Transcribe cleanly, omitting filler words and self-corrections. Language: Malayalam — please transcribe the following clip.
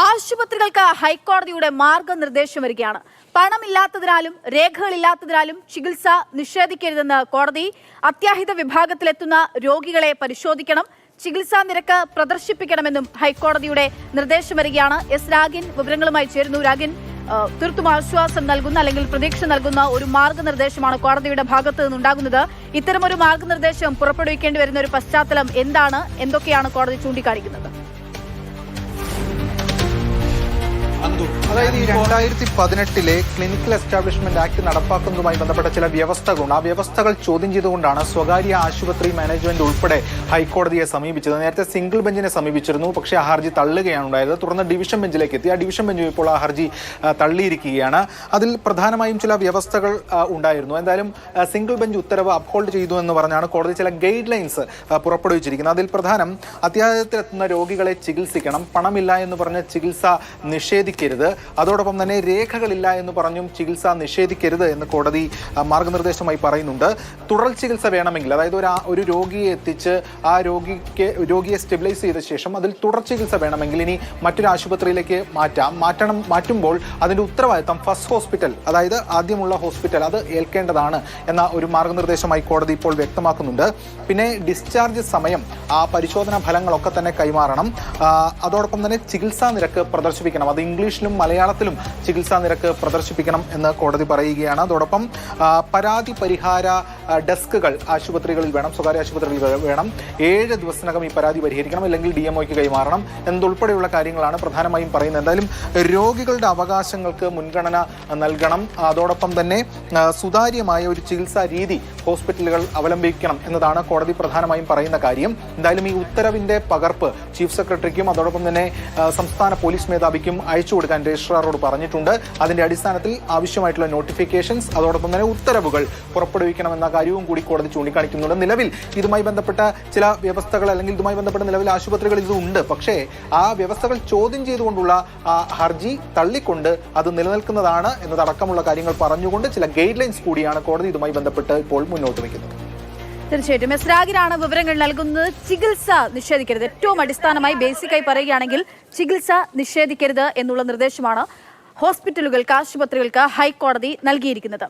ആശുപത്രികൾക്ക് ഹൈക്കോടതിയുടെ മാർഗനിർദ്ദേശം വരികയാണ്. പണമില്ലാത്തതിനാലും രേഖകളില്ലാത്തതിനാലും ചികിത്സ നിഷേധിക്കരുതെന്ന് കോടതി. അത്യാഹിത വിഭാഗത്തിലെത്തുന്ന രോഗികളെ പരിശോധിക്കണം, ചികിത്സാ നിരക്ക് പ്രദർശിപ്പിക്കണമെന്നും ഹൈക്കോടതിയുടെ നിർദ്ദേശം വരികയാണ്. എസ് രാഗിൻ വിവരങ്ങളുമായി ചേരുന്നു. രാഗിൻ, തീർത്തും ആശ്വാസം നൽകുന്ന അല്ലെങ്കിൽ പ്രതീക്ഷ നൽകുന്ന ഒരു മാർഗനിർദ്ദേശമാണ് കോടതിയുടെ ഭാഗത്ത് നിന്നുണ്ടാകുന്നത്. ഇത്തരമൊരു മാർഗനിർദ്ദേശം പുറപ്പെടുവിക്കേണ്ടി വരുന്ന ഒരു പശ്ചാത്തലം എന്താണ്, എന്തൊക്കെയാണ് കോടതി ചൂണ്ടിക്കാണിക്കുന്നത്? അതായത് ഈ 2018 ക്ലിനിക്കൽ എസ്റ്റാബ്ലിഷ്മെന്റ് ആക്ട് നടപ്പാക്കുന്നതുമായി ബന്ധപ്പെട്ട ചില വ്യവസ്ഥകളുണ്ട്. ആ വ്യവസ്ഥകൾ ചോദ്യം ചെയ്തുകൊണ്ടാണ് സ്വകാര്യ ആശുപത്രി മാനേജ്മെന്റ് ഉൾപ്പെടെ ഹൈക്കോടതിയെ സമീപിച്ചത്. നേരത്തെ സിംഗിൾ ബെഞ്ചിനെ സമീപിച്ചിരുന്നു, പക്ഷേ ആ ഹർജി തള്ളുകയാണ് ഉണ്ടായത്. തുടർന്ന് ഡിവിഷൻ ബെഞ്ചിലേക്ക് എത്തി. ആ ഡിവിഷൻ ബെഞ്ച് ഇപ്പോൾ ആ ഹർജി തള്ളിയിരിക്കുകയാണ്. അതിൽ പ്രധാനമായും ചില വ്യവസ്ഥകൾ ഉണ്ടായിരുന്നു. എന്തായാലും സിംഗിൾ ബെഞ്ച് ഉത്തരവ് അപ്ഹോൾഡ് ചെയ്തു എന്ന് പറഞ്ഞാണ് കോടതി ചില ഗൈഡ് ലൈൻസ് പുറപ്പെടുവിച്ചിരിക്കുന്നത്. അതിൽ പ്രധാനം അത്യാഹിതത്തിലെത്തുന്ന രോഗികളെ ചികിത്സിക്കണം, പണമില്ല എന്ന് പറഞ്ഞ് ചികിത്സ നിഷേധിക്കരുത്, അതോടൊപ്പം തന്നെ രേഖകളില്ല എന്ന് പറഞ്ഞും ചികിത്സ നിഷേധിക്കരുത് എന്ന് കോടതി മാർഗനിർദ്ദേശമായി പറയുന്നുണ്ട്. തുടർ ചികിത്സ വേണമെങ്കിൽ, അതായത് ഒരു രോഗിയെ എത്തിച്ച് ആ രോഗിയെ സ്റ്റെബിലൈസ് ചെയ്ത ശേഷം അതിൽ തുടർ ചികിത്സ വേണമെങ്കിൽ ഇനി മറ്റൊരു ആശുപത്രിയിലേക്ക് മാറ്റുമ്പോൾ അതിന്റെ ഉത്തരവാദിത്തം ഫസ്റ്റ് ഹോസ്പിറ്റൽ, അതായത് ആദ്യമുള്ള ഹോസ്പിറ്റൽ, അത് ഏൽക്കേണ്ടതാണ് എന്ന ഒരു മാർഗനിർദ്ദേശമായി കോടതി ഇപ്പോൾ വ്യക്തമാക്കുന്നുണ്ട്. പിന്നെ ഡിസ്ചാർജ് സമയം, ആ പരിശോധനാ ഫലങ്ങളൊക്കെ തന്നെ കൈമാറണം. അതോടൊപ്പം തന്നെ ചികിത്സാ നിരക്ക് പ്രദർശിപ്പിക്കണം. അത് ഇംഗ്ലീഷിലും മലയാളത്തിലും ചികിത്സാ നിരക്ക് പ്രദർശിപ്പിക്കണം എന്ന് കോടതി പറയുകയാണ്. അതോടൊപ്പം പരാതി പരിഹാര ഡെസ്കുകൾ ആശുപത്രികളിൽ വേണം, സ്വകാര്യ ആശുപത്രികളിൽ വേണം. 7 ദിവസത്തിനകം ഈ പരാതി പരിഹരിക്കണം, അല്ലെങ്കിൽ DMOയ്ക്ക് കൈമാറണം എന്നതുൾപ്പെടെയുള്ള കാര്യങ്ങളാണ് പ്രധാനമായും പറയുന്നത്. എന്തായാലും രോഗികളുടെ അവകാശങ്ങൾക്ക് മുൻഗണന നൽകണം. അതോടൊപ്പം തന്നെ സുതാര്യമായ ഒരു ചികിത്സാ രീതി ഹോസ്പിറ്റലുകൾ അവലംബിക്കണം എന്നതാണ് കോടതി പ്രധാനമായും പറയുന്ന കാര്യം. എന്തായാലും ഈ ഉത്തരവിന്റെ പകർപ്പ് ചീഫ് സെക്രട്ടറിക്കും അതോടൊപ്പം തന്നെ സംസ്ഥാന പോലീസ് മേധാവിക്കും അയച്ചു കൊടുക്കാൻ രജിസ്ട്രാറോട് പറഞ്ഞിട്ടുണ്ട്. അതിന്റെ അടിസ്ഥാനത്തിൽ ആവശ്യമായിട്ടുള്ള നോട്ടിഫിക്കേഷൻസ് അതോടൊപ്പം തന്നെ ഉത്തരവുകൾ പുറപ്പെടുവിക്കണമെന്ന കാര്യവും കൂടി കോടതി ചൂണ്ടിക്കാണിക്കുന്നുണ്ട്. നിലവിൽ ഇതുമായി ബന്ധപ്പെട്ട ചില വ്യവസ്ഥകൾ, അല്ലെങ്കിൽ ഇതുമായി ബന്ധപ്പെട്ട നിലവിൽ ആശുപത്രികൾ ഇതുണ്ട്, പക്ഷേ ആ വ്യവസ്ഥകൾ ചോദ്യം ചെയ്തുകൊണ്ടുള്ള ഹർജി തള്ളിക്കൊണ്ട് അത് നിലനിൽക്കുന്നതാണ് എന്നതടക്കമുള്ള കാര്യങ്ങൾ പറഞ്ഞുകൊണ്ട് ചില ഗൈഡ് ലൈൻസ് കൂടിയാണ് കോടതി ഇതുമായി ബന്ധപ്പെട്ട് ഇപ്പോൾ മുന്നോട്ട് വയ്ക്കുന്നത്. തീർച്ചയായിട്ടും എസ് രാഗിനാണ് വിവരങ്ങൾ നൽകുന്നത്. ചികിത്സ നിഷേധിക്കരുത്, ഏറ്റവും അടിസ്ഥാനമായി ബേസിക്കായി പറയുകയാണെങ്കിൽ ചികിത്സ നിഷേധിക്കരുത് എന്നുള്ള നിർദ്ദേശമാണ് ഹോസ്പിറ്റലുകൾക്ക്, ആശുപത്രികൾക്ക് ഹൈക്കോടതി നൽകിയിരിക്കുന്നത്.